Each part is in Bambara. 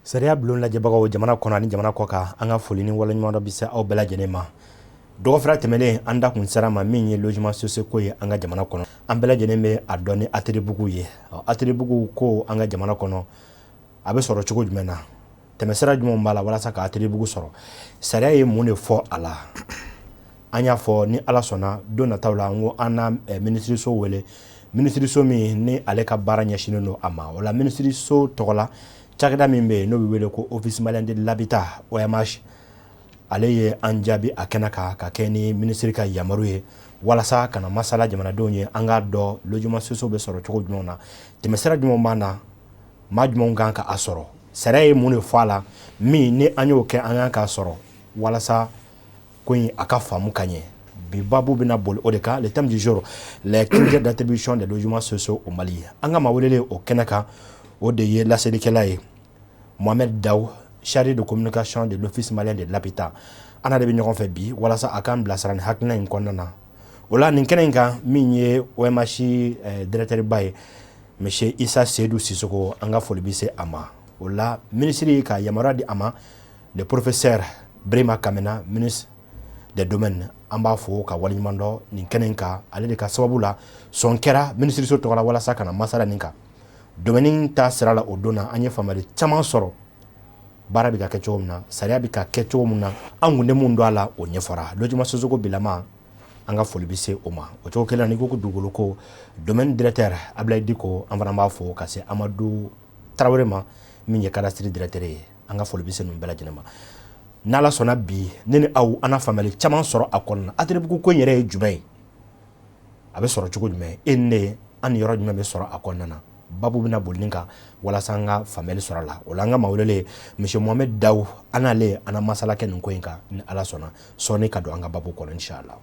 Sariya Blon lajɛbagaw jamana kɔnɔ ani jamana kɔ kan an ka foli ni waleɲuman dɔ bi se aw bɛɛ lajɛlen ma. Dɔgɔfira tɛmɛnen an da kun sera ma min ye Logements Sociaux ko ye an ka jamana kɔnɔ. An bɛɛ lajɛlen bɛ a dɔn ni ATTRIBUTION ye. ATTRIBUTION ko an ka jamana kɔnɔ a bɛ sɔrɔ cogo jumɛn na? Tɛmɛsira jumɛn b'a la walasa ka ATTRIBUTION sɔrɔ? Sariya ye mun de fɔ a la? An y'a fɔ ni Ala sɔnna don nataw la n ko an na ministriso wele. Ministriso min ni ale ka baara ɲɛsinen don a ma. O la ministriso tɔgɔ la cakɛda min bɛ yen n'o bɛ wele ko Office Malien de l'Habitat OMH ale ye an jaabi a kɛnɛ kan ka kɛ ni ministre ka yamaru ye walasa kana masala jamanadenw ye an ka dɔn Logements Sociaux bɛ sɔrɔ cogo jumɛn na tɛmɛsira jumɛn b'a na maa jumɛn kan ka a sɔrɔ sariya ye mun de fɔ a la min ni an y'o kɛ an kan k'a sɔrɔ walasa ko in a ka faamu ka ɲɛ bi babu bɛna boli o de kan le thème du jour les critères d'attribution des logements sociaux au Mali an ka maa welelen o kɛnɛ kan o de ye laselikɛla ye Mohamed Daou chargé de communication de l'Office Malien de l'Habitat ana de bɛ ɲɔgɔn fɛ bi walasa a kan bilasira ni hakilina in kɔnɔna na o la nin kɛnɛ in kan min ye OMH directeur ba ye monsieur Issa Seydou Sissoko an ka foli bi se a ma o la ministre ka yamaruya di a ma le professeur Brema Kamena ministre des domaines an b'a fɔ ka waleɲuman dɔn nin kɛnɛ in kan ale de ka sababu la sɔn kɛra ministriso tɔgɔ la walasa kana masala nin kan domaine ta sira la o don na an ye faamuyali caman sɔrɔ baara bɛ ka kɛ cogo min na sariya bɛ ka kɛ cogo min na an kun tɛ mun dɔn a la o ɲɛfɔra Logements Sociaux ko bilama an ka foli bɛ se o ma o cogo kelen na n'i ko ko dugukolo ko domaine directeur Ablaye Diko an fana b'a fɔ ka se Amadou Tarawele ma min ye cadastre directeur ye an ka foli bɛ se ninnu bɛɛ lajɛlen ma n'Ala sɔnna bi ne ni aw an na faamuyali caman sɔrɔ a kɔnɔna na ATTRIBUTION ko in yɛrɛ ye jumɛn ye a bɛ sɔrɔ cogo jumɛn e ni ne an ni yɔrɔ jumɛn bɛ sɔrɔ a kɔnɔna na babu bɛna boli nin kan walasa an ka faamuyali sɔrɔ a la o la an ka maa welelen monsieur Mohamed Daou an n'ale an na masala kɛ nin ko in kan ni Ala sɔnna sɔɔni ka don an ka babu kɔnɔ inshallah.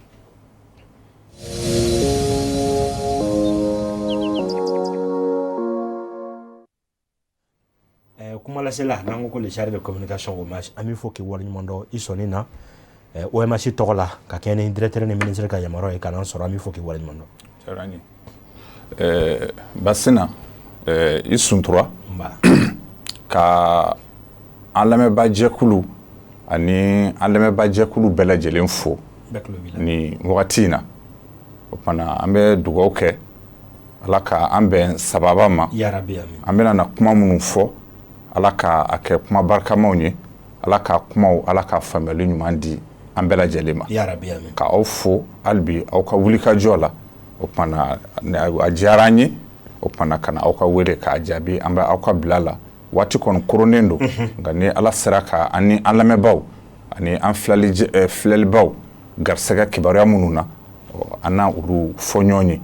Kuma lasela n'an ko le chargé de communication OMH an b'i fɔ k'i waleɲuman dɔn i sɔnni na OMH tɔgɔ la ka kɛ ni directeur ni ministre ka yamaruya ye ka n'an sɔrɔ an b'i fɔ k'i waleɲuman dɔn. Diyara n ye Basina i suntura ka an lamɛnba jɛkulu ani an lamɛnba jɛkulu bɛɛ lajɛlen fo ni wagati in na o kumana an bɛ dugawu kɛ Ala ka an bɛn sababa ma an bɛna na kuma minnu fɔ Ala ka a kɛ kuma barikamaw ye Ala ka kumaw Ala ka faamuyali ɲuman di an bɛɛ lajɛlen ma ka aw fo hali bi aw ka wulikajɔ la o kumana a diyara an ye o kumana kana aw ka wele k'a jaabi an bɛ aw ka bila la waati kɔni koronnen don nka ni Ala sera ka ani an lamɛnbaw ani an filɛlibaw garisɛgɛ kibaruya minnu na an na olu fɔ ɲɔgɔn ye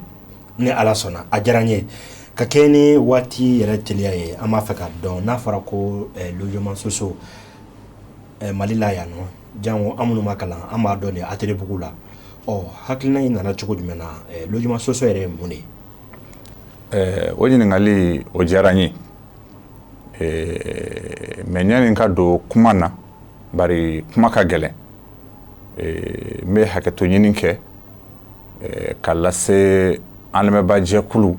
ni Ala sɔnna a diyara n ye ka kɛ ni waati yɛrɛ teliya ye an b'a fɛ ka dɔn n'a fɔra ko Logements Sociaux Mali la yan nɔ jango an minnu ma kalan an b'a dɔn de ATTRIBUTION la hakilina in nana cogo jumɛn na Logements Sociaux yɛrɛ ye mun de ye o ɲininkali o diyara n ye mais ɲani ka don kuma na bari kuma ka gɛlɛn n bɛ hakɛto ɲini kɛ ka lase an lamɛnba jɛkulu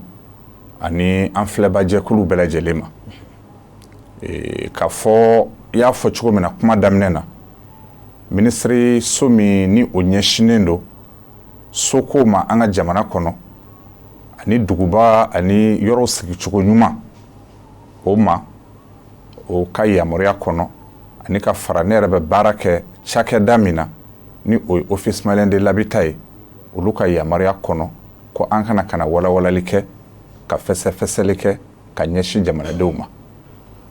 ani an filɛba jɛkulu bɛɛ lajɛlen ma k'a fɔ i y'a fɔ cogo min na kuma daminɛ na ministre so min ni o ɲɛsinen don soko ma an ka jamana kɔnɔ ani duguba ani yɔrɔ sigicogo ɲuman o ma o ka yamaruya kɔnɔ ani ka fara ne yɛrɛ bɛ baara kɛ cakɛda min na ni o ye Office Malien de l'Habitat ye olu ka yamaruya kɔnɔ ko an kana walawalali kɛ ka fɛsɛfɛsɛli kɛ ka ɲɛsin jamanadenw ma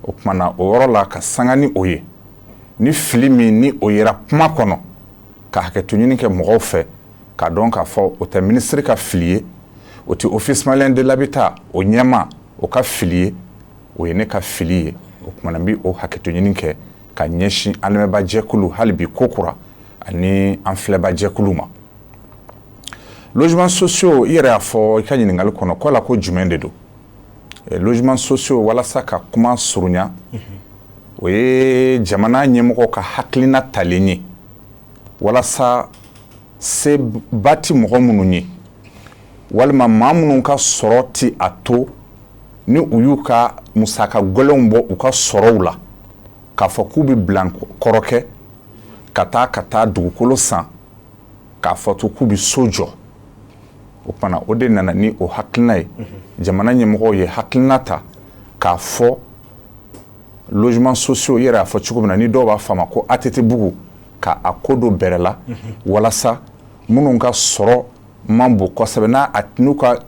o kumana o yɔrɔ la ka sanga ni o ye ni fili min ni o yera kuma kɔnɔ ka hakɛto ɲini kɛ mɔgɔw fɛ ka dɔn k'a fɔ o tɛ ministre ka fili ye o tɛ Office Malien de l'Habitat o ɲɛma o ka fili ye o ye ne ka fili ye o kumana n bɛ o hakɛto ɲini kɛ ka ɲɛsin an lamɛnba jɛkulu hali bi ko kura ani an filɛba jɛkulu ma Logements Sociaux i yɛrɛ y'a fɔ i ka ɲininkali kɔnɔ ko la ko jumɛn de don Logements Sociaux walasa ka kuma surunya o ye jamana ɲɛmɔgɔ ka hakilina talen ye walasa seba ti mɔgɔ minnu ye walima maa minnu ka sɔrɔ ti a to ni u y'u ka musaka gɛlɛnw bɔ u ka sɔrɔw la k'a fɔ k'u bɛ bilan kɔrɔ kɛ ka taa dugukolo san k'a fɔ to k'u bɛ so jɔ o fana o de nana ni o hakilina ye jamana ɲɛmɔgɔw ye hakilina ta k'a fɔ logements sociaux yɛrɛ y'a fɔ cogo min na ni dɔw b'a fɔ a ma ko ATTbugu ka a ko do bɛrɛ la walasa minnu ka sɔrɔ man bon kosɛbɛ n'a n'u ka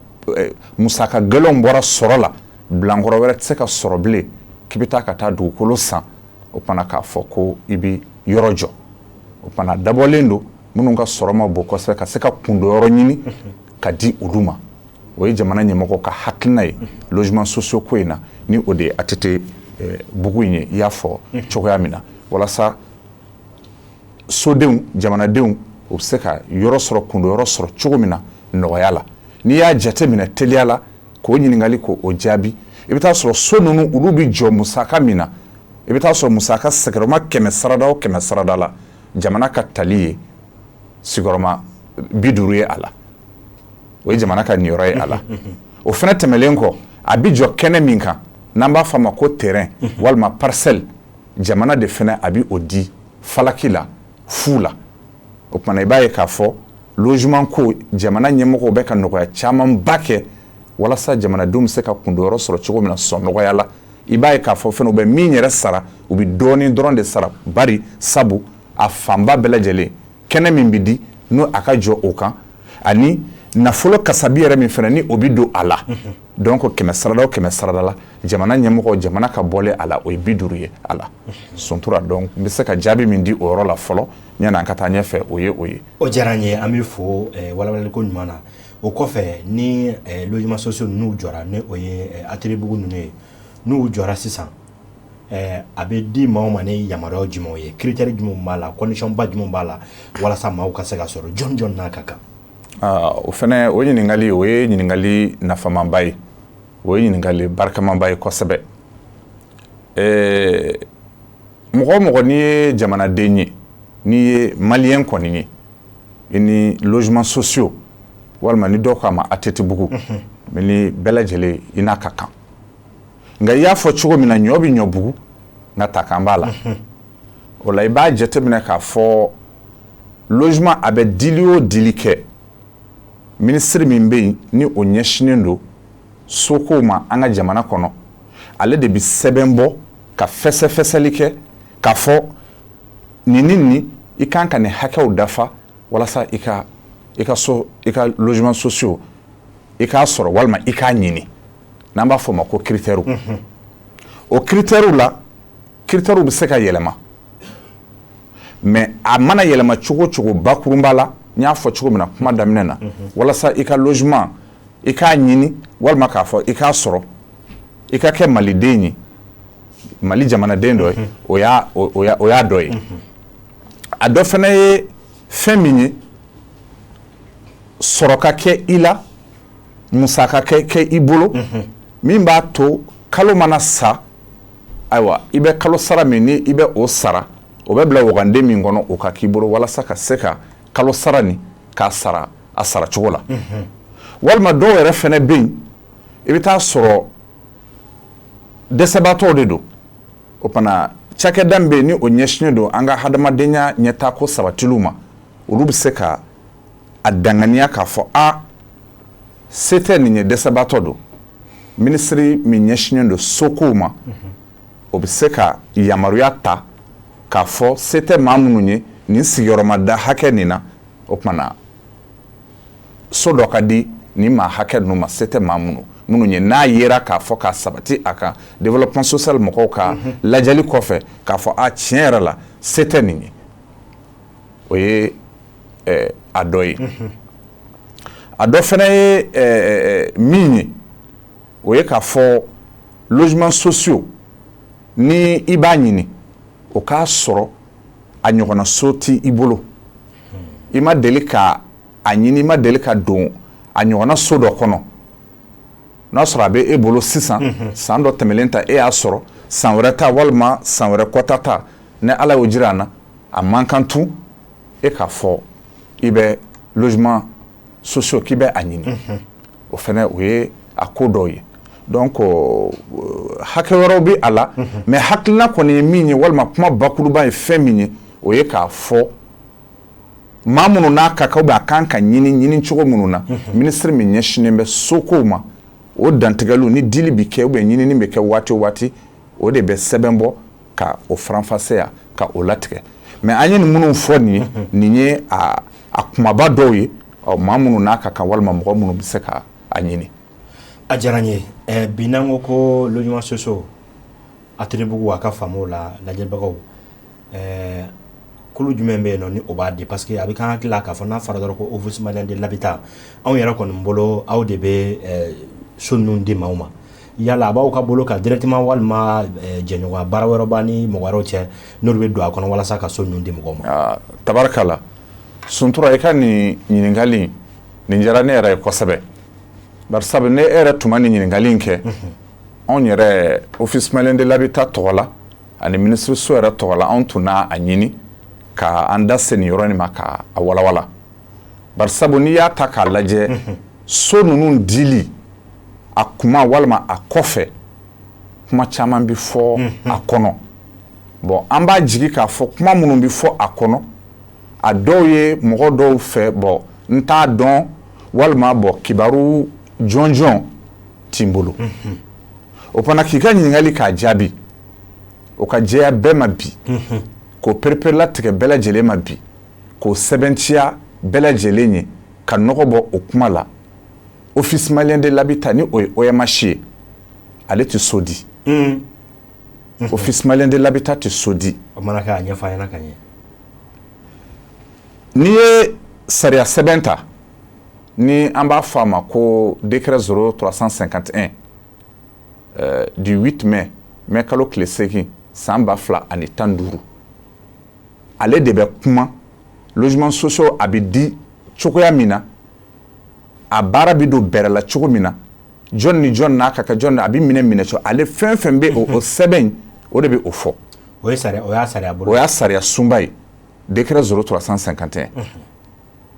musaka gɛlɛnw bɔra sɔrɔ la bilankɔrɔ wɛrɛ tɛ se ka sɔrɔ bilen k'i bɛ taa ka taa dugukolo san o fana k'a fɔ ko i bɛ yɔrɔ jɔ o fana dabɔlen don minnu ka sɔrɔ ma bon kosɛbɛ ka se ka kundɔyɔrɔ ɲini ka di olu ma o ye jamana ɲɛmɔgɔ ka hakilina ye logements sociaux ko in na ni o de ye ATTbugu in ye i y'a fɔ cogoya min na walasa sodenw jamanadenw o bɛ se ka yɔrɔ sɔrɔ kundɔyɔrɔ sɔrɔ cogo min na nɔgɔya la n'i y'a jate minɛ teliya la k'o ɲininkali k'o jaabi i bɛ taa sɔrɔ so ninnu olu bɛ jɔ musaka min na i bɛ taa sɔrɔ musaka sigiyɔrɔma 100 sarada o 100 sarada la jamana ka tali ye sigiyɔrɔma 50 ye a la o ye jamana ka niyɔrɔ ye a la o fana tɛmɛlen kɔ a bɛ jɔ kɛnɛ min kan n'an b'a fɔ a ma ko terrain walima parcelle jamana de fana a bɛ o di falaki la fu la o kumana i b'a ye k'a fɔ logement ko jamana ɲɛmɔgɔw bɛ ka nɔgɔya camanba kɛ walasa jamanadenw bɛ se ka kundɔyɔrɔ sɔrɔ cogo min na sɔn nɔgɔya la i b'a ye k'a fɔ fɛnɛ u bɛ min yɛrɛ sara u bɛ dɔɔnin dɔrɔn de sara bari sabu a fanba bɛɛ lajɛlen kɛnɛ min bɛ di n'o a ka jɔ o kan ani nafolo kasabi yɛrɛ min fɛnɛ ni o bɛ don a la donc 100 sarada o 100 sarada la jamana ɲɛmɔgɔ jamana ka bɔlen a la o ye 50 ye a la suntura donc n bɛ se ka jaabi min di o yɔrɔ la fɔlɔ yan'an ka taa ɲɛfɛ o ye o ye. o diyara n ye an bɛ fo walawalaliko ɲuman na o kɔfɛ ni logements sociaux n'u jɔra ni o ye ATTbugu ninnu ye n'u jɔra sisan a bɛ di maa o ma ni yamaruya jumɛnw ye critères jumɛnw b'a la condition ba jumɛnw b'a la walasa maaw ka se ka sɔrɔ jɔn n'a ka kan. o fɛnɛ o ɲininkali o ye ɲininkali nafamanba ye o ye ɲininkali barikamanba ye kosɛbɛ mɔgɔ o mɔgɔ n'i ye jamanaden ye n'i ye maliyɛn kɔni ye i ni logements sociaux walima ni dɔw k'a ma ATTbugu mais ni bɛɛ lajɛlen i n'a ka kan nka i y'a fɔ cogo min na ɲɔ bɛ ɲɔ bugu nka takan b'a la o la i b'a jateminɛ k'a fɔ logement a bɛ dili o dili kɛ ministre min bɛ yen ni o ɲɛsinen don sokow ma an ka jamana kɔnɔ ale de bɛ sɛbɛn bɔ ka fɛsɛfɛsɛli kɛ k'a fɔ nin ni nin i kan ka nin hakɛw dafa walasa i ka logements sociaux i k'a sɔrɔ walima i k'a ɲini n'an b'a fɔ o ma ko critères o critères la critères bɛ se ka yɛlɛma mais a mana yɛlɛma cogo o cogo bakurunba la n y'a fɔ cogo min na kuma daminɛ na walasa i ka logement i k'a ɲini walima k'a fɔ i k'a sɔrɔ i ka kɛ maliden ye mali jamanaden dɔ ye o y'a dɔ ye a dɔ fana ye fɛn min ye sɔrɔ ka kɛ i la musaka kɛ i bolo min b'a to kalo mana sa ayiwa i bɛ kalo sara min ni i bɛ o sara o bɛ bila waganden min kɔnɔ o ka k'i bolo walasa ka se ka kalo sara ni k'a sara a sara cogo la walima dɔw yɛrɛ fɛnɛ bɛ yen i bɛ taa sɔrɔ dɛsɛbaatɔw de don o fana cakɛda min bɛ yen ni o ɲɛsinnen don an ka hadamadenya ɲɛtaako sabatiliw ma olu bɛ se ka a danganiya k'a fɔ se tɛ nin ye dɛsɛbaatɔ don minisiri min ɲɛsinnen don sokow ma o bɛ se ka yamaruya ta k'a fɔ se tɛ maa minnu ye nin sigiyɔrɔma da hakɛ nin na o kumana so dɔ ka di nin maa hakɛ ninnu ma se tɛ maa minnu ye n'a yera k'a fɔ k'a sabati a kan développement social mɔgɔw ka lajɛli kɔfɛ k'a fɔ tiɲɛ yɛrɛ la se tɛ nin ye o ye a dɔ ye a dɔ fana ye min ye o ye k'a fɔ logements sociaux ni i b'a ɲini o k'a sɔrɔ a ɲɔgɔnna so t'i i bolo i ma deli ka a ɲini i ma deli ka don a ɲɔgɔnna so dɔ kɔnɔ n'a sɔrɔ a bɛ e bolo sisan san dɔ tɛmɛlen ta e y'a sɔrɔ san wɛrɛ ta walima san wɛrɛ kɔta ta ni ala y'o jira an na a man kan tun e k'a fɔ i bɛ logements sociaux k'i bɛ a ɲini o fana o ye a ko dɔw ye donc hakɛ wɛrɛw bɛ a la mais hakilina kɔni ye min ye walima kuma bakuruba ye fɛn min ye o ye k'a fɔ maa minnu n'a ka kan a kan ka ɲini cogo minnu na ministre min ɲɛsinen bɛ sokow ma o dantigɛliw ni dili bi kɛ ɲinini bɛ kɛ waati o waati o de bɛ sɛbɛn bɔ ka o faranfasiya ka o latigɛ mais an ye nin minnu fɔ nin ye nin ye a kumaba dɔw ye maa minnu n'a ka kan walima mɔgɔ minnu bɛ se ka a ɲini a diyara n ye bi n'an ko ko Logements Sociaux ATTRIBUTION a ka faamu la lajɛbagaw kulu jumɛn bɛ yen nɔ ni o b'a di parce que a bɛ kan hakili la k'a fɔ n'a fɔra dɔrɔn ko office malien de l'habitat anw yɛrɛ kɔni bolo aw de bɛ so ninnu di maaw ma yala a b'aw ka bolo kan directement walima jɛɲɔgɔnya baara wɛrɛ b'a ni mɔgɔ wɛrɛw cɛ n'olu bɛ don a kɔnɔ walasa ka so ninnu di mɔgɔw ma. Tabarikala Suntura i ka nin ɲininkali nin diyara ne yɛrɛ ye kosɛbɛ bari sabu ne e yɛrɛ tuma nin ɲininkali in kɛ anw yɛrɛ office malien de l'habitat tɔgɔ la ani ministre so yɛrɛ tɔgɔ la anw tun n'a ɲini ka an da se nin yɔrɔ nin ma ka a walawala bari sabu n'i y'a ta k'a lajɛ so ninnu dili a kuma walima a kɔfɛ kuma caman bi fɔ a kɔnɔ bon an b'a jigi k'a fɔ kuma minnu bi fɔ a kɔnɔ a dɔw ye mɔgɔ dɔw fɛ bon n t'a dɔn walima bon kibaru jɔnjɔn t'i bolo o fana k'i ka ɲininkali k'a jaabi o ka jɛya bɛɛ ma bi k'o perepere tigɛ bɛɛ lajɛlen ma bi k'o sɛbɛntiya bɛɛ lajɛlen ye ka nɔgɔ bɔ o kuma la office malien de l'habitat ni o ye OMH ye ale tɛ so di office malien de l'habitat tɛ so di o mana kɛ a ɲɛfɔ a ɲɛna ka ɲɛ n'i ye sariya sɛbɛn ta ni an b'a fɔ a ma ko décret 0351 du 8 mai kalo tile 8 san 2015 ale de bɛ kuma logements sociaux a bɛ di cogoya min na a baara bɛ don bɛrɛ la cogo min na jɔn ni jɔn n'a ka kɛ jɔn a bɛ minɛ cogo ale fɛn fɛn bɛ o sɛbɛn o de bɛ o fɔ o y'a sariya bolo o y'a sariya sunba ye décret 0351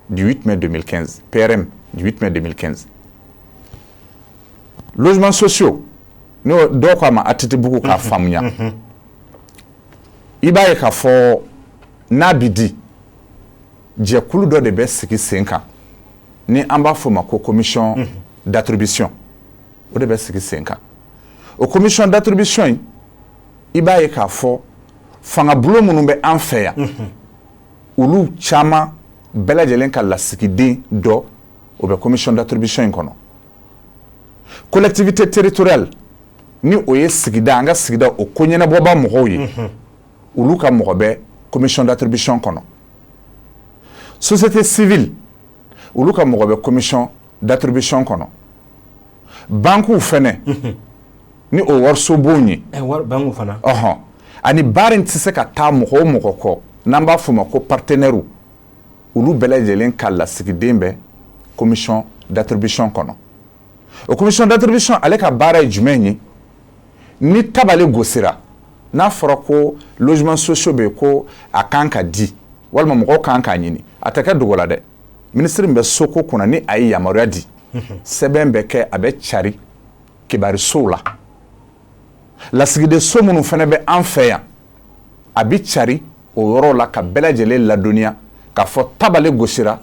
du 8 mai 2015 PRM du 8 mai 2015 logements sociaux n'o dɔw ko a ma ATTRIBUTION k'a faamuya i b'a ye k'a fɔ n'a bɛ di jɛkulu dɔ de bɛ sigi sen kan ni an b'a fɔ ma ko commission d'attribution o de bɛ sigi sen kan o commission d'attribution in i b'a ye k'a fɔ fangabolo minnu bɛ an fɛ yan olu caman bɛɛ lajɛlen ka lasigiden dɔ o bɛ commission d'attribution in kɔnɔ collectivité territoriale ni o ye sigida an ka sigida o ko ɲɛnabɔba mɔgɔw ye olu ka mɔgɔ bɛ commission d'attribution kɔnɔ société civile olu ka mɔgɔ bɛ commission d'attribution kɔnɔ banques fɛnɛ ni o warisobonw ye banques fana ani baara in tɛ se ka taa mɔgɔ o mɔgɔ kɔ n'an b'a fɔ ma ko partenaires olu bɛɛ lajɛlen ka lasigiden bɛ commission d'attribution kɔnɔ o commission d'attribution ale ka baara ye jumɛn ye ni tabale gosira n'a fɔra ko logements sociaux bɛ ko a kan ka di walima mɔgɔw kan k'a ɲini a tɛ kɛ dogo la dɛ ministre min bɛ soko kunna ni a ye yamaruya di sɛbɛn bɛ kɛ a bɛ cari kibarisow la lasigiden so minnu fana bɛ an fɛ yan a bɛ cari o yɔrɔ la ka bɛɛ lajɛlen ladɔnniya k'a fɔ tabale gosira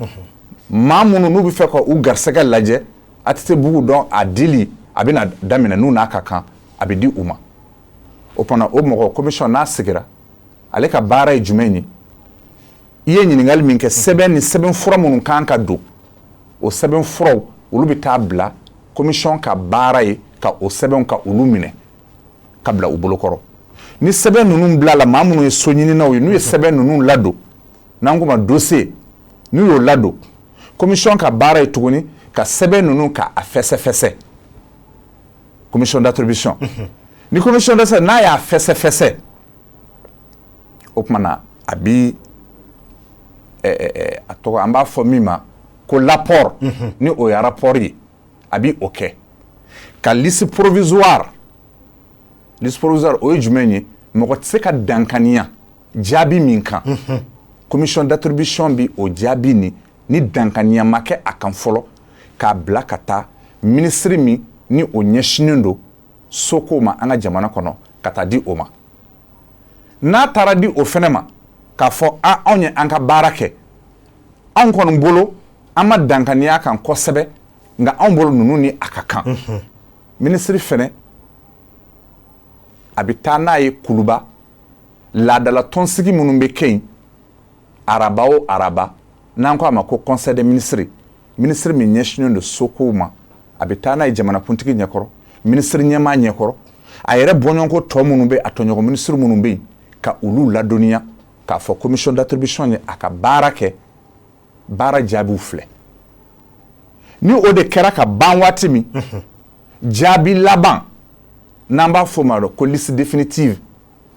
maa minnu n'u bɛ fɛ ka u garisɛgɛ lajɛ ATTRIBUTION dɔn a dili a bɛna daminɛ n'u n'a ka kan a bɛ di u ma o fana o mɔgɔ commission n'a sigira ale ka baara ye jumɛn ye i ye ɲininkali min kɛ sɛbɛn ni sɛbɛn fura minnu kan ka don o sɛbɛn furaw olu bɛ taa bila commission ka baara ye ka o sɛbɛnw ka olu minɛ ka bila u bolokɔrɔ ni sɛbɛn ninnu bila la maa minnu ye so ɲininaw ye n'u ye sɛbɛn ninnu ladon n'an ko ma dossier n'u y'o ladon commission ka baara ye tuguni ka sɛbɛn ninnu ka a fɛsɛfɛsɛ commission d'attribution ni commission d'attribution n'a y'a fɛsɛfɛsɛ o tuma na a bi a tɔgɔ an b'a fɔ min ma ko rapport ni o ye rapport ye a bi o kɛ ka liste provisoire o ye jumɛn ye mɔgɔ tɛ se ka dankaniya jaabi min kan commission d'attribution bi o jaabi ni dankaniya ma kɛ a kan fɔlɔ k'a bila ka taa ministre min ni o ɲɛsinen do soko ma an ka jamana kɔnɔ ka taa di o ma n'a taara di o fɛnɛ ma k'a fɔ anw ye an ka baara kɛ anw kɔni bolo an ma dankaniya kan kosɛbɛ nka anw bolo ninnu ni a ka kan minisiri fɛnɛ a bɛ taa n'a ye kuluba laadala tɔnsigi minnu bɛ kɛ yen araba o araba n'an ko a ma ko conseil des ministres minisiri min ɲɛsinen do sokow ma a bɛ taa n'a ye jamanakuntigi ɲɛkɔrɔ minisiri ɲɛmaa ɲɛkɔrɔ a yɛrɛ bɔɲɔgɔnko tɔ minnu bɛ a tɔɲɔgɔn minisiri minnu bɛ yen ka olu ladɔnniya k'a fɔ commission d'attribution ye a ka baara kɛ baara jaabiw filɛ ni o de kɛra ka ban waati min jaabi laban n'an b'a fɔ o ma ko liste définitive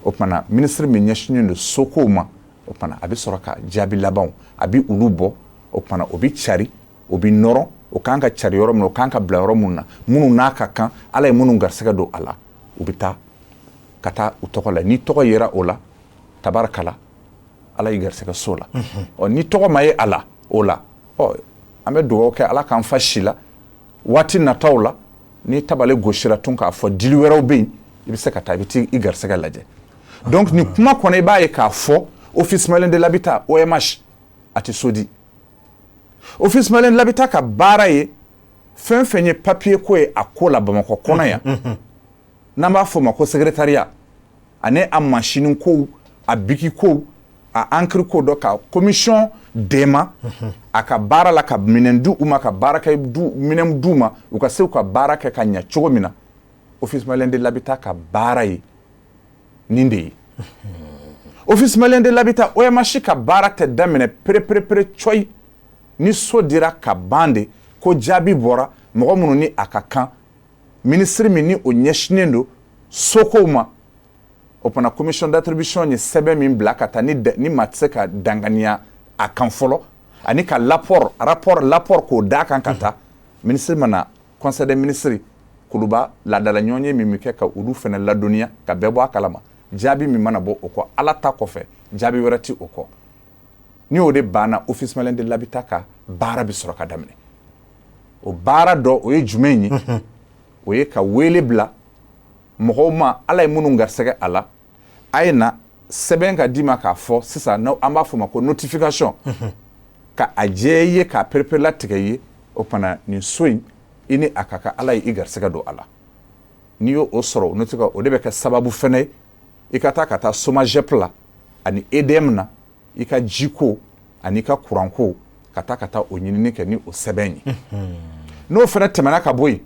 o tumana minisiri min ɲɛsinen do sokow ma o tumana a bɛ sɔrɔ ka jaabi labanw a bɛ olu bɔ o tumana o bɛ cari o bɛ nɔrɔ o kan ka cari yɔrɔ min na o kan ka bila yɔrɔ minnu na minnu n'a ka kan ala ye minnu garisɛgɛ don a la u bɛ taa ka taa u tɔgɔ la ni tɔgɔ yera o la tabarakala ala ye garisɛgɛ so la ni tɔgɔ ma ye a la o la an bɛ dugawu kɛ ala k'an fa si la waati nataw la ni tabale gosira tun k'a fɔ dili wɛrɛw bɛ yen i bɛ se ka taa i bɛ t'i garisɛgɛ lajɛ donc ni kuma kɔnɔ i b'a ye k'a fɔ office malien de l'habitat OMH a tɛ so di office malien de l'habitat ka baara ye fɛn fɛn ye papier ko ye a ko la Bamakɔ kɔnɔ yan n'an b'a fɔ o ma ko secrétariat ani a machine kow a biki kow a encre ko dɔ ka commission dɛmɛ a ka baara la ka minɛn di u ma ka baara kɛ minɛn d'u ma u ka se u ka baara kɛ ka ɲɛ cogo min na office malien de l'habitat ka baara ye nin de ye office malien de l'habitat OMH ka baara tɛ daminɛ pere coyi ni so dira ka ban de ko jaabi bɔra mɔgɔ minnu ni a ka kan minisiri min ni o ɲɛsinen do sokow ma o fana commission d'attribution ye sɛbɛn min bila ka taa ni maa tɛ se ka danganiya a kan fɔlɔ ani ka rapport k'o d'a kan ka taa minisiri mana conseil des ministres kuluba laadala ɲɔgɔn min bɛ kɛ ka olu fana ladɔnniya ka bɛɛ bɔ a kalama jaabi min mana bɔ o kɔ ala ta kɔfɛ jaabi wɛrɛ tɛ o kɔ ni o de banna office malien de l'habitat ka baara bɛ sɔrɔ ka daminɛ o baara dɔ o ye jumɛn ye o ye ka wele bila mɔgɔw ma ala ye minnu garisɛgɛ a la a ye na sɛbɛn ka d'i ma k'a fɔ sisan an b'a fɔ o ma ko notification ka a jɛ i ye k'a perepere tigɛ i ye o fana nin so in i ni a ka kan ala ye i garisɛgɛ don a la n'i y'o sɔrɔ notification o de bɛ kɛ sababu fɛnɛ ye i ka taa SOMAGEP la ani EDM na i ka jiko ani i ka kuranko ka taa o ɲinini kɛ ni o sɛbɛn ye n'o fana tɛmɛna ka bɔ yen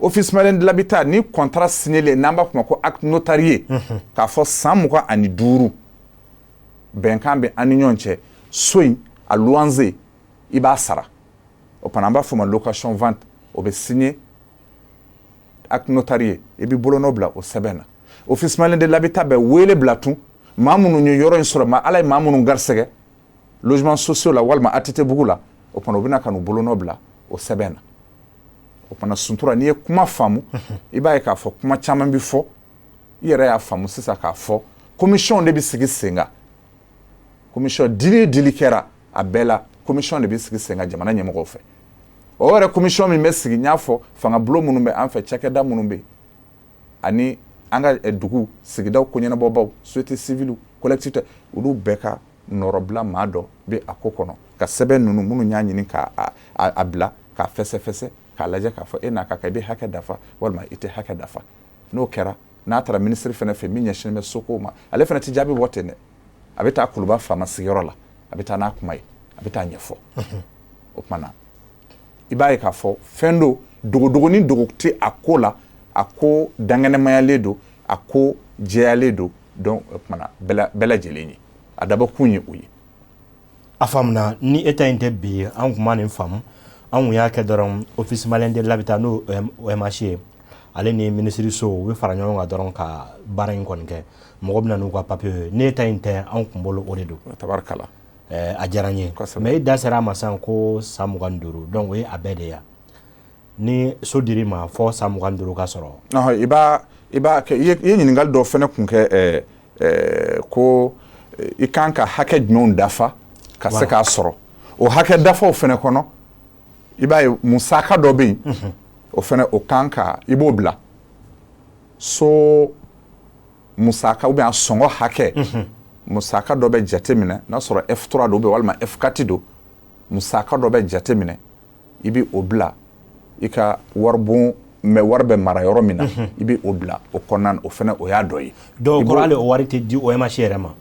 office malien de l'habitat ni contrat signé n'an b'a fɔ ma ko acte notarié k'a fɔ san 25 bɛnkan bɛ an ni ɲɔgɔn cɛ so in a luwanze i b'a sara o fana an b'a fɔ ma location vente o bɛ signé acte notarié i b'i bolonɔ bila o sɛbɛn na office malien de l'habitat bɛ wele bila tun maa minnu ye yɔrɔ in sɔrɔ ala ye maa minnu garisɛgɛ logements sociaux la walima ATTRIBUTION la o fana u bɛna ka n'u bolonɔ bila o sɛbɛn na o fana suntura n'i ye kuma faamu i b'a ye k'a fɔ kuma caman bɛ fɔ i yɛrɛ y'a faamu sisan k'a fɔ commission de bɛ sigi sen kan commission dili kɛra a bɛɛ la commission de bɛ sigi sen kan jamana ɲɛmɔgɔw fɛ o yɛrɛ commission min bɛ sigi n y'a fɔ fangabulon minnu bɛ an fɛ cakɛda minnu bɛ yen ani an ka dugu sigidaw koɲɛnabɔbaw société civile collectivité olu bɛɛ ka nɔrɔbila maa dɔ bɛ a ko kɔnɔ ka sɛbɛn ninnu minnu y'a ɲini k'a bila k'a fɛsɛfɛsɛ k'a lajɛ k'a fɔ e n'a ka kan i bɛ hakɛ dafa walima i tɛ hakɛ dafa n'o kɛra n'a taara minisiri fana fɛ min ɲɛsinnen bɛ sokow ma ale fana tɛ jaabi bɔ ten dɛ a bɛ taa kuluba faama sigiyɔrɔ la a bɛ taa n'a kuma ye a bɛ taa ɲɛfɔ o kumana i b'a ye k'a fɔ fɛn do dogo ni dogo tɛ a ko la a ko dankɛnɛmayalen do a ko jɛyalen do donc o kumana bɛɛ lajɛlen ye a dabɔ kun ye o ye a faamuna ni eta in tɛ bi an kuma nin faamu an y'a kɛ dɔrɔn office malien de l'habitat n'o OMH ye ale ni ministre so u bɛ fara ɲɔgɔn kan dɔrɔn ka baara in kɔni kɛ mɔgɔ bɛ na n'u ka papier ni eta in tɛ an kun bolo o de don tabarikala a diyara n ye mais i da sera a ma sisan ko san 25 donc o ye a bɛɛ de ye ni so dir'i ma fɔ san 25 ka sɔrɔ i b'a kɛ i ye ɲininkali dɔ fɛnɛ kun kɛ ko i kan ka hakɛ jumɛnw dafa ka se k'a sɔrɔ o hakɛ dafaw fɛnɛ kɔnɔ i b'a ye musaka dɔ bɛ yen o fana o kan ka i b'o bila so musaka ou bien a sɔngɔ hakɛ musaka dɔ bɛ jate minɛ n'a sɔrɔ F3 do walima F4 do musaka dɔ bɛ jate minɛ i bi o bila i ka waribon mais wari bɛ mara yɔrɔ min na i bi o bila o kɔnɔna o fana o y'a dɔ ye donc kɔrɔ ale o wari tɛ di OMH yɛrɛ ma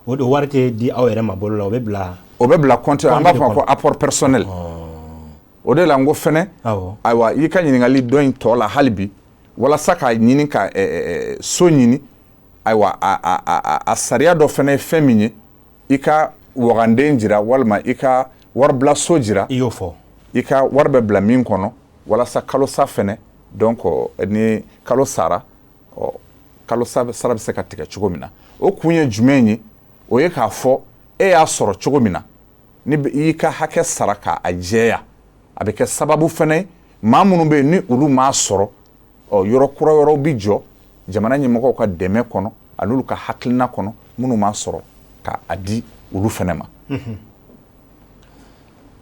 o wari tɛ di aw yɛrɛ ma bolo la o bɛ bila compte an b'a fɔ ko apport personnel o de la n ko fɛnɛ ayiwa i ka ɲininkali dɔ in tɔ la hali bi walasa ka ɲini ka so ɲini ayiwa a sariya dɔ fɛnɛ ye fɛn min ye i ka waganden jira walima i ka waribila so jira i y'o fɔ i ka wari bɛ bila min kɔnɔ walasa kalo sa fɛnɛ donc ni kalo sara kalo sara bɛ se ka tigɛ cogo min na o kun ye jumɛn ye o ye k'a fɔ e y'a sɔrɔ cogo min na ni i ka hakɛ sara k'a jɛya a bɛ kɛ sababu fɛnɛ maa minnu bɛ yen ni olu m'a sɔrɔ yɔrɔ kura yɔrɔw bi jɔ jamana ɲɛmɔgɔw ka dɛmɛ kɔnɔ an'olu ka hakilina kɔnɔ minnu m'a sɔrɔ k'a di olu fɛnɛ ma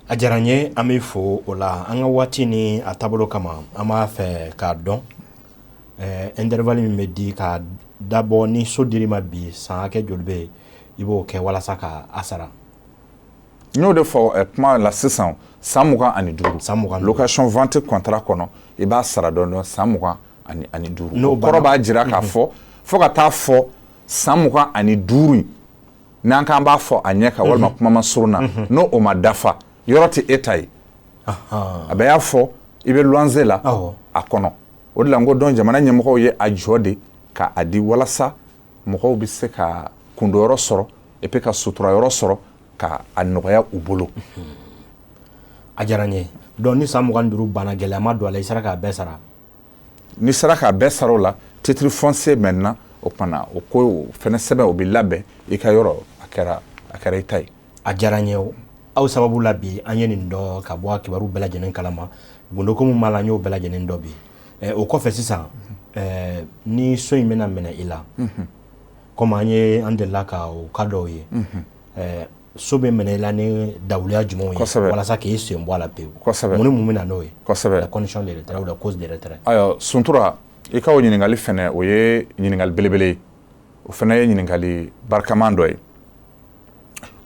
a diyara n ye an bɛ fo o la an ka waati ni a taabolo kama an b'a fɛ k'a dɔn intervalle min bɛ di ka dabɔ ni so dir'i ma bi san hakɛ joli bɛ yen i b'o kɛ walasa ka a sara n y'o de fɔ kuma la sisan san 25 location vente contrat kɔnɔ i b'a sara dɔɔnin san 25 o kɔrɔ b'a jira k'a fɔ fo ka taa fɔ san 25 n'an k'an b'a fɔ a ɲɛ kan walima kuma ma surun na n'o o ma dafa yɔrɔ tɛ e ta ye a bɛ y'a fɔ i bɛ luwanze la a kɔnɔ o de la n ko dɔn jamana ɲɛmɔgɔw ye a jɔ de k'a di walasa mɔgɔw bɛ se ka kundoyɔrɔ sɔrɔ et puis ka suturayɔrɔ sɔrɔ ka a nɔgɔya u bolo a diyara n ye donc ni san 25 banna gɛlɛya ma don a la i sera k'a bɛɛ sara ni sera k'a bɛɛ sara o la titre foncier maintenant o kumana o ko fɛnɛ sɛbɛn o bɛ labɛn i ka yɔrɔ a kɛra i ta ye a diyara n ye aw sababu la bi an ye nin dɔ ka bɔ a kibaru bɛɛ lajɛlen kalama gundoko min b'a la n y'o bɛɛ lajɛlen dɔ bi o kɔfɛ sisan ni so in bɛna minɛ i la comme an delila ka o ka dɔw ye so bɛ minɛ i la ni dawuliya jumɛnw ye walasa k'i sen bɔ a la pewu mun ni mun bɛna n'o ye la condition de retrait ou la cause de retrait ayiwa suntura i ka o ɲininkali fɛnɛ o ye ɲininkali belebele ye o fɛnɛ ye ɲininkali barikaman dɔ ye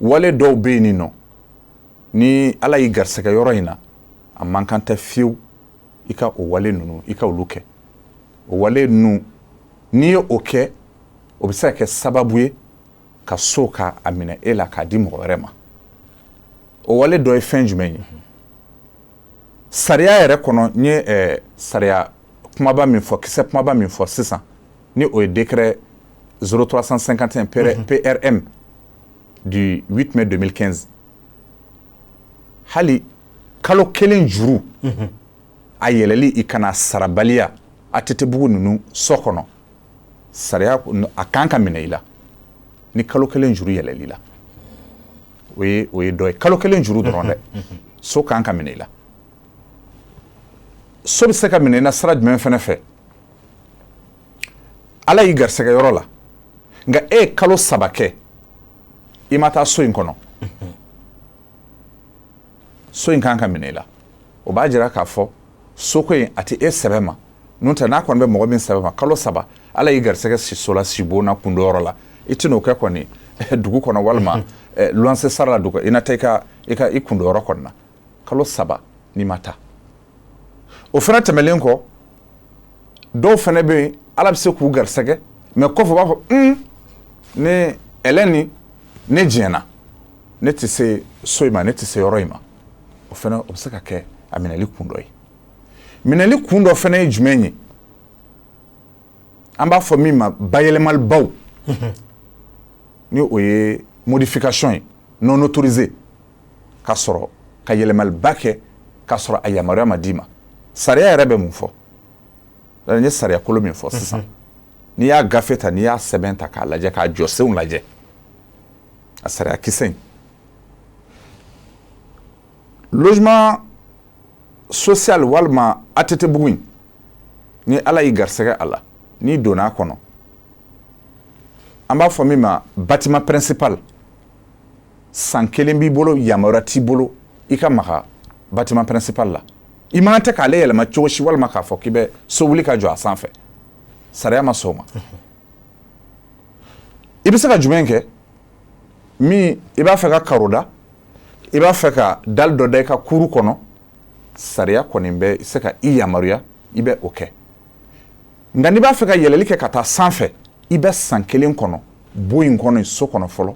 wale dɔw bɛ yen nin nɔ ni ala y'i garisɛgɛ yɔrɔ in na a man kan tɛ fiyewu i ka o wale ninnu i ka olu kɛ o wale ninnu n'i ye o kɛ o bɛ se ka kɛ sababu ye ka so ka a minɛ e la k'a di mɔgɔ wɛrɛ ma o wale dɔ ye fɛn jumɛn ye sariya yɛrɛ kɔnɔ n ye sariya kumaba min fɔ kisɛ kumaba min fɔ sisan ni o ye décret 0351 PRM du 8 mai 2015 hali kalo kelen juru a yɛlɛli i kana sarabaliya ATTbugu ninnu so kɔnɔ sariya a kan ka minɛ i la ni kalo kelen juru yɛlɛli la o ye dɔ ye kalo kelen juru dɔrɔn dɛ so kan ka minɛ i la so bɛ se ka minɛ i la sira jumɛn fɛnɛ fɛ ala y'i garisɛgɛ yɔrɔ la nka e ye kalo 3 kɛ i ma taa so in kɔnɔ so in kan ka minɛ i la o b'a jira k'a fɔ soko in a tɛ e sɛbɛ ma n'o tɛ n'a kɔni bɛ mɔgɔ min sɛbɛ ma kalo 3 ala y'i garisɛgɛ si so la si bon na kundoyɔrɔ la i tɛn'o kɛ kɔni dugu kɔnɔ walima luwanse sara la dugu i na taa i kundoyɔrɔ kɔni na kalo 3 n'i ma taa o fana tɛmɛlen kɔ dɔw fana bɛ yen ala bɛ se k'u garisɛgɛ mɛ kɔfɛ u b'a fɔ ne ɛlɛni ne diɲɛna ne tɛ se so in ma ne tɛ se yɔrɔ in ma o fana o bɛ se ka kɛ a minɛli kun dɔ ye minɛli kun dɔ fana ye jumɛn ye an b'a fɔ min ma bayɛlɛmalibaw ni o ye modification ye non autorisé ka sɔrɔ ka yɛlɛmaliba kɛ ka sɔrɔ a yamaruya ma d'i ma sariya yɛrɛ bɛ mun fɔ n ye sariya kolo min fɔ sisan n'i y'a gafe ta n'i y'a sɛbɛn ta k'a lajɛ k'a jɔsenw lajɛ a sariya kisɛ in logement social walima ATTbugu in ni ala y'i garisɛgɛ a la n'i donna a kɔnɔ an b'a fɔ min ma bâtiment principal san 1 b'i bolo yamaruya t'i bolo i ka maga bâtiment principal la I man tɛ k'ale yɛlɛma cogo si walima k'a fɔ k'i bɛ so wuli ka jɔ a sanfɛ sariya ma sɔn o ma i bɛ se ka jumɛn kɛ min i b'a fɛ ka karo da i b'a fɛ ka dali dɔ da i ka kuru kɔnɔ sariya kɔni bɛ se ka i yamaruya i bɛ o kɛ nka n'i b'a fɛ ka yɛlɛli kɛ ka taa sanfɛ i bɛ san 1 kɔnɔ bo in kɔnɔ so kɔnɔ fɔlɔ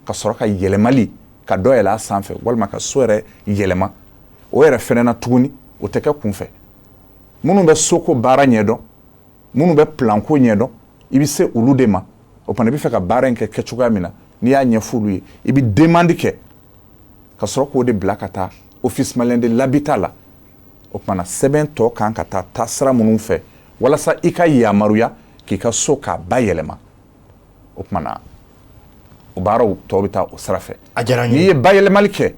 ka sɔrɔ ka yɛlɛmali ka dɔ yɛlɛ a sanfɛ walima ka so yɛrɛ yɛlɛma o yɛrɛ fɛnɛ na tuguni o tɛ kɛ kunfɛ minnu bɛ soko baara ɲɛdɔn minnu bɛ planko ɲɛdɔn i bɛ se olu de ma o fana i bɛ fɛ ka baara in kɛ kɛcogoya min na n'i y'a ɲɛfɔ olu ye i bɛ demande kɛ ka sɔrɔ k'o de bila ka taa office malien de l'habitat la o kumana sɛbɛn tɔ kan ka taa taasira minnu fɛ walasa i ka yamaruya k'i ka so k'a ba yɛlɛma o kumana o baaraw tɔ bɛ taa o sira fɛ n'i ye ba yɛlɛmali kɛ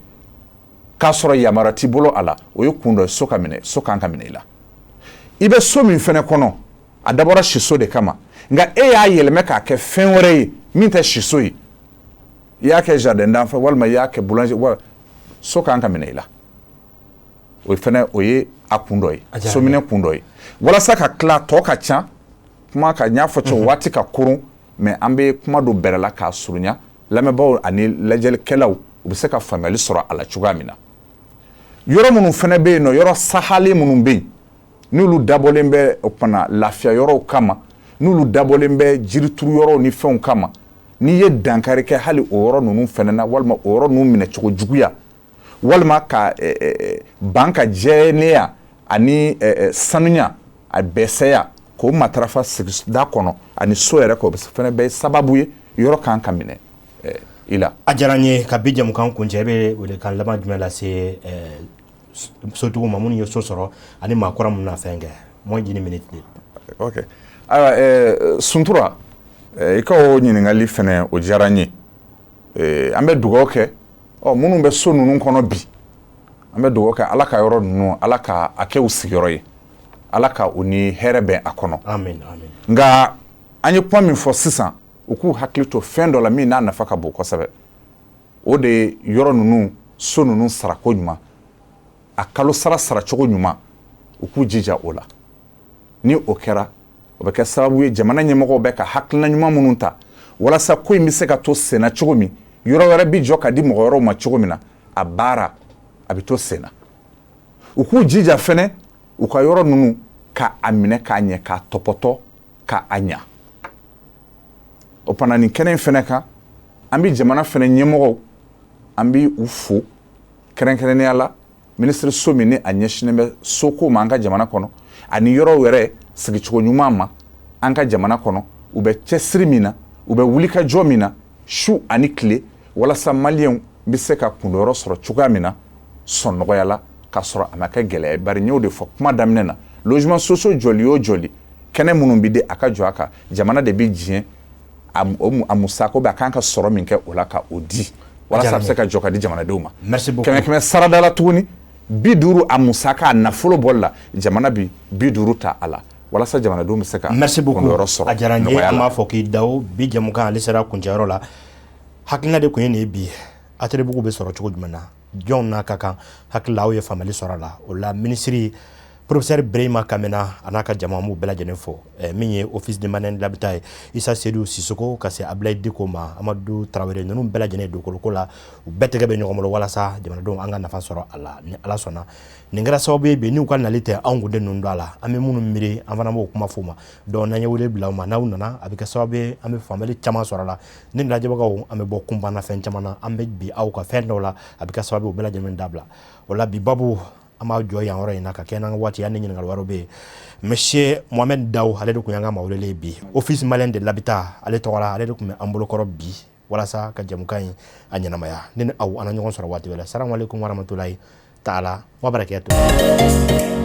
k'a sɔrɔ yamaruya t'i bolo a la o ye kun dɔ ye so kan ka minɛ i la i bɛ so min fɛnɛ kɔnɔ a dabɔra siso de kama nka e y'a yɛlɛmɛ k'a kɛ fɛn wɛrɛ ye min tɛ siso ye i y'a kɛ jardin d'enfant walima i y'a kɛ boulanger so kan ka minɛ i la o fɛnɛ o ye a kun dɔ ye sominɛ kun dɔ ye walasa ka tila tɔ ka ca kuma ka ɲ'a fɔ cogo waati ka kurun mais an bɛ kuma dɔ bɛrɛ la k'a surunya lamɛnbaaw ani lajɛlikɛlaw u bɛ se ka faamuyali sɔrɔ a la cogoya min na yɔrɔ minnu fɛnɛ bɛ yen nɔ yɔrɔ sahalen minnu bɛ yen n'olu dabɔlen bɛ o kumana lafiya yɔrɔw kama n'olu dabɔlen bɛ jirituru yɔrɔw ni fɛnw kama n'i ye dankari kɛ hali o yɔrɔ ninnu fɛnɛ na walima o yɔrɔ ninnu minɛ cogo juguya walima ka ban ka jɛlenya ani sanuya a bɛsɛya k'o matarafa sigida kɔnɔ ani so yɛrɛ k'o fɛnɛ bɛ sababu ye yɔrɔ kan ka minɛ i la a diyara n ye ka bi jamukan kuncɛ i bɛ welekan laban jumɛn lase sotigiw ma minnu ye so sɔrɔ ani maa kɔrɔ minnu na fɛn kɛ moins d'une minute ok ayiwa suntura i ka o ɲininkali fɛnɛ o diyara n ye an bɛ dugawu kɛ minnu bɛ so ninnu kɔnɔ bi an bɛ dugawu kɛ ala ka yɔrɔ ninnu ala ka a kɛ u sigiyɔrɔ ye ala ka u ni hɛrɛ bɛn a kɔnɔ amen amen nka an ye kuma min fɔ sisan u k'u hakili to fɛn dɔ la min n'a nafa ka bon kosɛbɛ o de ye yɔrɔ ninnu so ninnu sarako ɲuman a kalo sara saracogo ɲuman u k'u jija o la ni o kɛra o bɛ kɛ sababu ye jamana ɲɛmɔgɔw bɛ ka hakilina ɲuman minnu ta walasa ko in bɛ se ka to senna cogo min yɔrɔ wɛrɛ bi jɔ ka di mɔgɔ wɛrɛw ma cogo min na a baara a bɛ to senna u k'u jija fɛnɛ u ka yɔrɔ ninnu ka a minɛ k'a ɲɛ k'a tɔpɔtɔ ka a ɲa o fana nin kɛnɛ in fɛnɛ kan an bɛ jamana fɛnɛ ɲɛmɔgɔw an bɛ u fo kɛrɛnkɛrɛnnenya la minisiri so min ni a ɲɛsinnen bɛ soko ma an ka jamana kɔnɔ ani yɔrɔ wɛrɛ sigicogo ɲuman ma an ka jamana kɔnɔ u bɛ cɛsiri min na u bɛ wulikajɔ min na su ani tile walasa maliyɛnw bɛ se ka kundɔyɔrɔ sɔrɔ cogoya min na sɔn nɔgɔya la k'a sɔrɔ a ma kɛ gɛlɛya bari n y'o de fɔ kuma daminɛ na logement sociaux jɔli o jɔli kɛnɛ minnu bɛ di a ka jɔ a kan jamana de bɛ diɲɛ a musaka a kan ka sɔrɔ min kɛ o la ka o di walasa a bɛ se ka jɔ ka di jamanadenw ma kɛmɛ sarada la tuguni 50 a musaka a nafolo bɔli la jamana bi 50 ta a la walasa jamanadenw bɛ se ka kundɔyɔrɔ sɔrɔ a diyara n ye an b'a fɔ k'i dawo bi jamukan ale sera kuncɛyɔrɔ la hakilina de kun ye nin ye bi attributs bɛ sɔrɔ cogo jumɛn na jɔnw n'a ka kan hakili la aw ye faamuyali sɔrɔ a la o la minisiri professeur Brahima Kamena a n'a ka jama m'u bɛɛ lajɛlen fɔ min ye office de malien de l'habitat ye Isa Seydou Sissoko ka se Ablaye Diko ma Amadou Traoré ninnu bɛɛ lajɛlen dugukoloko la u bɛɛ tɛgɛ bɛ ɲɔgɔn bolo walasa jamanadenw an ka nafa sɔrɔ a la ni ala sɔnna nin kɛra sababu ye bi n'u ka nali tɛ anw kunden ninnu don a la an bɛ minnu miiri an fana b'o kuma f'u ma donc n'an ye wele bila u ma n'aw nana a bɛ kɛ sababu ye an bɛ faamuyali caman sɔrɔ a la ni lajɛbagaw an bɛ bɔ kunbanna fɛn caman na an bɛ bi aw ka fɛn dɔw la a bɛ kɛ sababu ye u bɛɛ lajɛlen dabila o la bi babu an b'a jɔ yan yɔrɔ in na ka kɛ n'an ka waati an ni ɲininkali wɛrɛw bɛ yen monsieur Mohamed Daw ale de tun y'an ka maa welelen bi office malien de l'habitat ale tɔgɔ la ale de tun bɛ an bolokɔrɔ bi walasa ka jamukan in a ɲɛnamaya ne ni aw an na ɲɔgɔn sɔrɔ waati wɛrɛ salamu aleykum warahmatulahi taala wa barakatuh